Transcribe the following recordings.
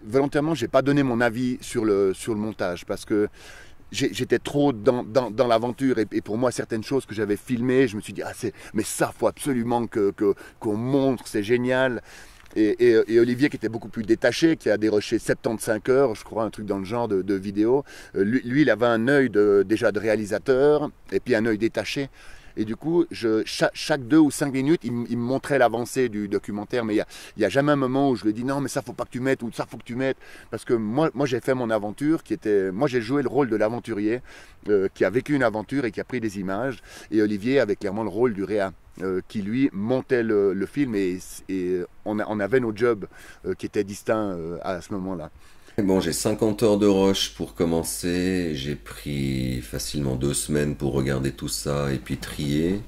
volontairement, j'ai pas donné mon avis sur le montage parce que j'étais trop dans l'aventure et pour moi certaines choses que j'avais filmées, je me suis dit mais ça faut absolument qu'on montre, c'est génial. Et Olivier qui était beaucoup plus détaché, qui a déroché 75 heures, je crois, un truc dans le genre de vidéo, lui il avait un œil déjà de réalisateur et puis un œil détaché. Et du coup, chaque 2 ou 5 minutes, il me montrait l'avancée du documentaire. Mais il y a jamais un moment où je lui ai dit non, mais ça, faut pas que tu mettes, ou ça, faut que tu mettes. Parce que moi j'ai fait mon aventure, moi, j'ai joué le rôle de l'aventurier, qui a vécu une aventure et qui a pris des images. Et Olivier avait clairement le rôle du réa, qui lui montait le film. Et on avait nos jobs qui étaient distincts à ce moment-là. Bon, j'ai 50 heures de rush pour commencer. J'ai pris facilement 2 semaines pour regarder tout ça et puis trier.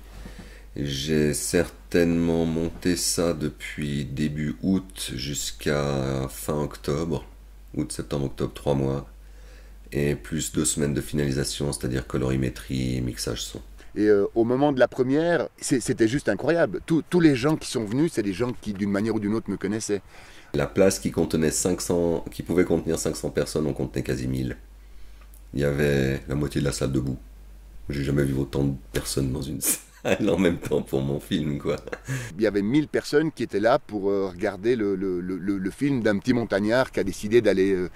J'ai certainement monté ça depuis début août jusqu'à fin octobre. Août, septembre, octobre, 3 mois. Et plus 2 semaines de finalisation, c'est-à-dire colorimétrie, mixage son. Et au moment de la première, c'était juste incroyable. Tous les gens qui sont venus, c'est des gens qui, d'une manière ou d'une autre, me connaissaient. La place qui contenait 500, qui pouvait contenir 500 personnes, on contenait quasi 1000. Il y avait la moitié de la salle debout. J'ai jamais vu autant de personnes dans une salle en même temps pour mon film, quoi. Il y avait 1000 personnes qui étaient là pour regarder le film d'un petit montagnard qui a décidé d'aller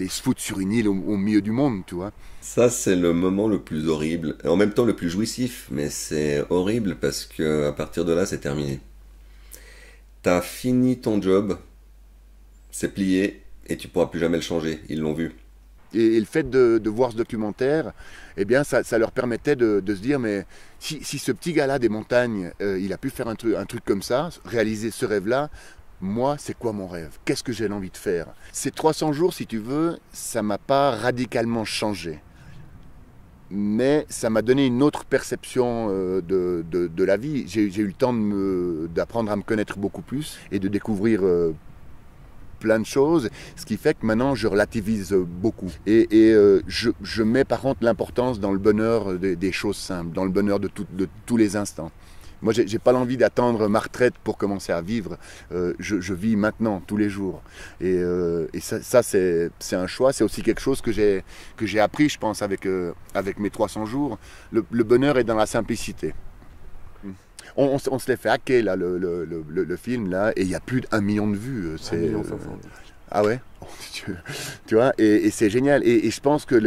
se foutre sur une île au milieu du monde, tu vois. Ça, c'est le moment le plus horrible, et en même temps le plus jouissif, mais c'est horrible parce que à partir de là, c'est terminé. T'as fini ton job, c'est plié, et tu pourras plus jamais le changer. Ils l'ont vu. Et le fait de voir ce documentaire, eh bien, ça leur permettait de se dire, mais si ce petit gars-là des montagnes, il a pu faire un truc comme ça, réaliser ce rêve-là, moi, c'est quoi mon rêve? Qu'est-ce que j'ai envie de faire? Ces 300 jours, si tu veux, ça m'a pas radicalement changé. Mais ça m'a donné une autre perception de la vie. J'ai eu le temps d'apprendre à me connaître beaucoup plus et de découvrir plein de choses, ce qui fait que maintenant je relativise beaucoup. Et je mets par contre l'importance dans le bonheur des choses simples, dans le bonheur de tous les instants. Moi, j'ai pas l'envie d'attendre ma retraite pour commencer à vivre. Je vis maintenant, tous les jours. Et ça c'est un choix. C'est aussi quelque chose que j'ai appris, je pense, avec mes 300 jours. Le bonheur est dans la simplicité. On se l'est fait hacker, là, le film, là, et il y a plus d'1 million de vues. 1,5 million. Ah ouais. Tu vois, et c'est génial. Et je pense que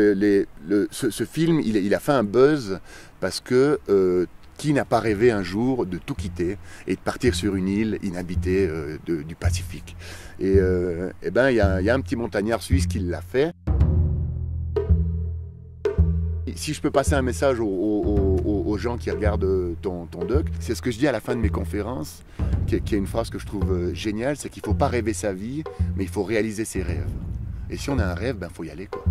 ce film, il a fait un buzz parce que qui n'a pas rêvé un jour de tout quitter et de partir sur une île inhabitée du Pacifique. Et ben, il y a un petit montagnard suisse qui l'a fait. Si je peux passer un message aux gens qui regardent ton doc, c'est ce que je dis à la fin de mes conférences, qui est une phrase que je trouve géniale, c'est qu'il ne faut pas rêver sa vie, mais il faut réaliser ses rêves. Et si on a un rêve, ben faut y aller, quoi.